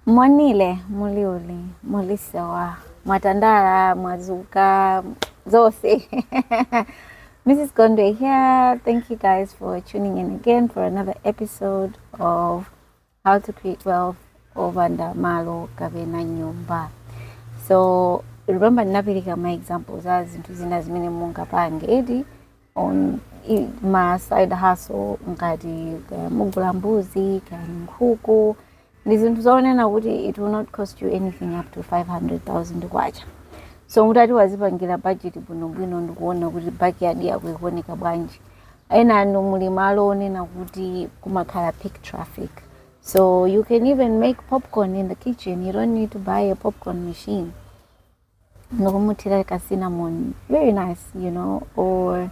Mwanile, muliuli, mulisewa, mwatandara, mwazuka, zose. Mrs. Gondwe here. Thank you guys for tuning in again for another episode of How to Create Wealth over Ndamalo Kavena Nyumba. So remember napilika my examples as zintu zina zimene munga pangedi on my side hustle ngati mugula mbuzi kaya nkhuku ndi zinthu zoonena kuti it will not cost you anything up to 500,000 kwacha. So mutati wazipangira budget bwinobwino ndikuona kuti backyard yako ikuoneka bwanji. Ena anu muli malo onena kuti kumakhala peak traffic. So you can even make popcorn in the kitchen. You don't need to buy a popcorn machine. Nokumutira like a cinnamon, very nice, you know. Or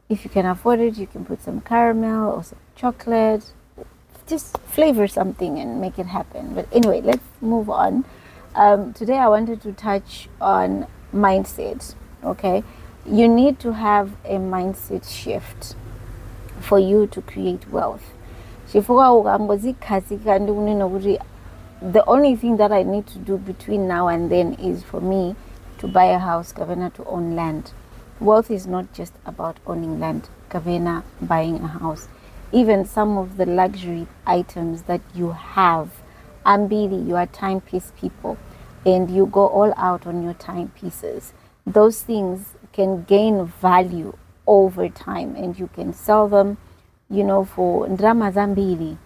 if you can afford it, you can put some caramel or some chocolate. Just flavor something and make it happen. But anyway, let's move on. Today I wanted to touch on mindset. Okay, you need to have a mindset shift for you to create wealth. The only thing that I need to do between now and then is for me to buy a house, Kavena, to own land. Wealth is not just about owning land, Kavena, buying a house. Even some of the luxury items that you have, Ambili, you are timepiece people, and you go all out on your timepieces. Those things can gain value over time, and you can sell them, you know, for Ndrama Zambili.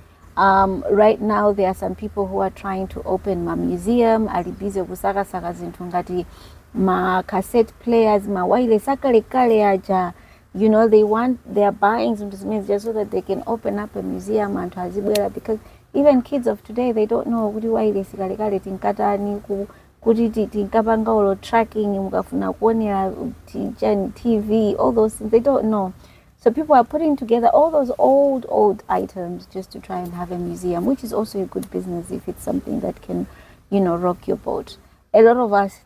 Right now, there are some people who are trying to open my museum. Alibize kusaka saka zintungati ma cassette players, ma waile sakale kale aja. You know, they're buying some just so that they can open up a museum and because even kids of today, they don't know kuti waile sikale kale tinkatani kuti tinkapanga olo tracking mukafuna kuonera TV, all those things they don't know. So people are putting together all those old items just to try and have a museum, which is also a good business if it's something that can, you know, rock your boat. A lot of us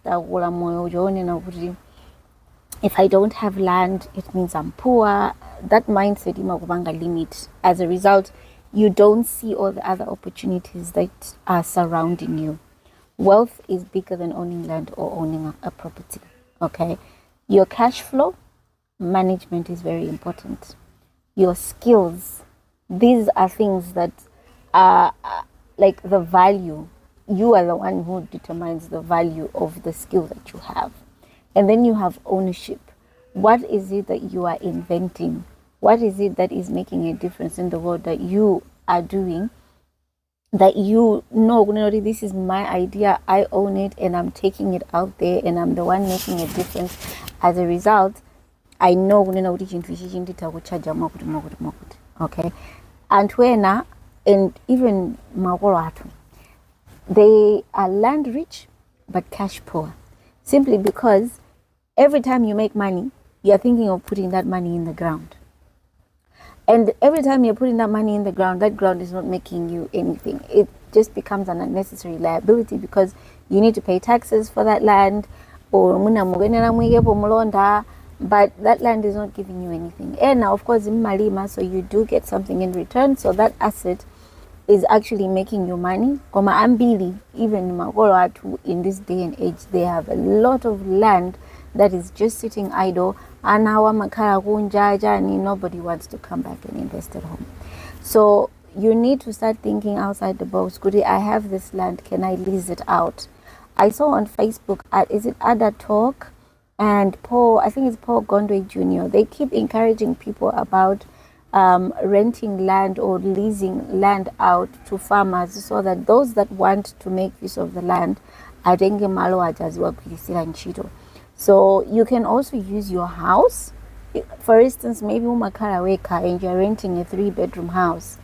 if I don't have land, it means I'm poor. That mindset imakubanga limit. As a result, you don't see all the other opportunities that are surrounding you. Wealth is bigger than owning land or owning a property. Okay, your cash flow management is very important. Your skills, these are things that are like the value. You are the one who determines the value of the skill that you have. And then you have ownership. What is it that you are inventing? What is it that is making a difference in the world that you are doing? That you know, this is my idea, I own it, and I'm taking it out there, and I'm the one making a difference. As a result, I know okay. And when and even Magoratu, they are land rich but cash poor. Simply because every time you make money, you're thinking of putting that money in the ground. And every time you're putting that money in the ground, that ground is not making you anything. It just becomes an unnecessary liability because you need to pay taxes for that land, or but that land is not giving you anything. And now, of course, in Malima, so you do get something in return. So that asset is actually making you money. Koma Ambili, even Magoratu, in this day and age, they have a lot of land that is just sitting idle, and nobody wants to come back and invest at home. So you need to start thinking outside the box. Goody, I have this land, can I lease it out? I saw on Facebook, is it Ada Talk? And Paul, I think it's Paul Gondwe Jr., they keep encouraging people about renting land or leasing land out to farmers so that those that want to make use of the land are so you can also use your house. For instance, maybe umakara and you're renting a 3-bedroom house.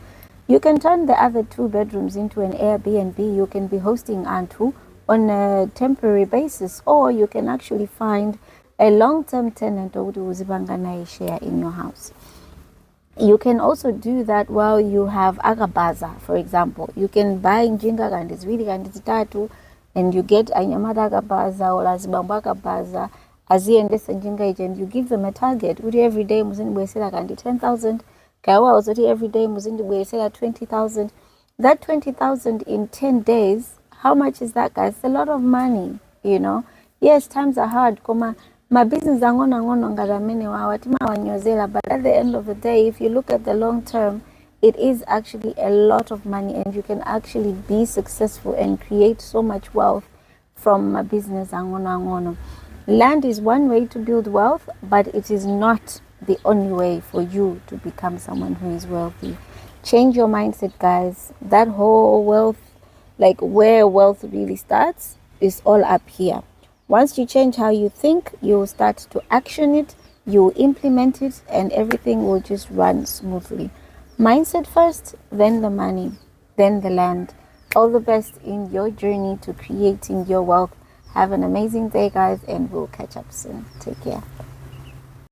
You can turn the other 2 bedrooms into an Airbnb. You can be hosting Antu on a temporary basis, or you can actually find a long-term tenant who share in your house. You can also do that while you have agabaza, for example. You can buy njinga tatu, and you get anyamada agabaza or azibamba agabaza, aziendesa njinga, and you give them a target. Every day muzindi bwesela kandi 10,000. Kawa ozoti every day muzindi bwesela 20,000. That 20,000 in 10 days, how much is that, guys? It's a lot of money, you know. Yes, times are hard. My business ngono ngaramene wawatima wanyozela, but at the end of the day, if you look at the long term, it is actually a lot of money, and you can actually be successful and create so much wealth from my business ngono. Land is one way to build wealth, but it is not the only way for you to become someone who is wealthy. Change your mindset, guys. That whole wealth, like where wealth really starts, is all up here. Once you change how you think, you will start to action it, you will implement it, and everything will just run smoothly. Mindset first, then the money, then the land. All the best in your journey to creating your wealth. Have an amazing day, guys, and we'll catch up soon. Take care.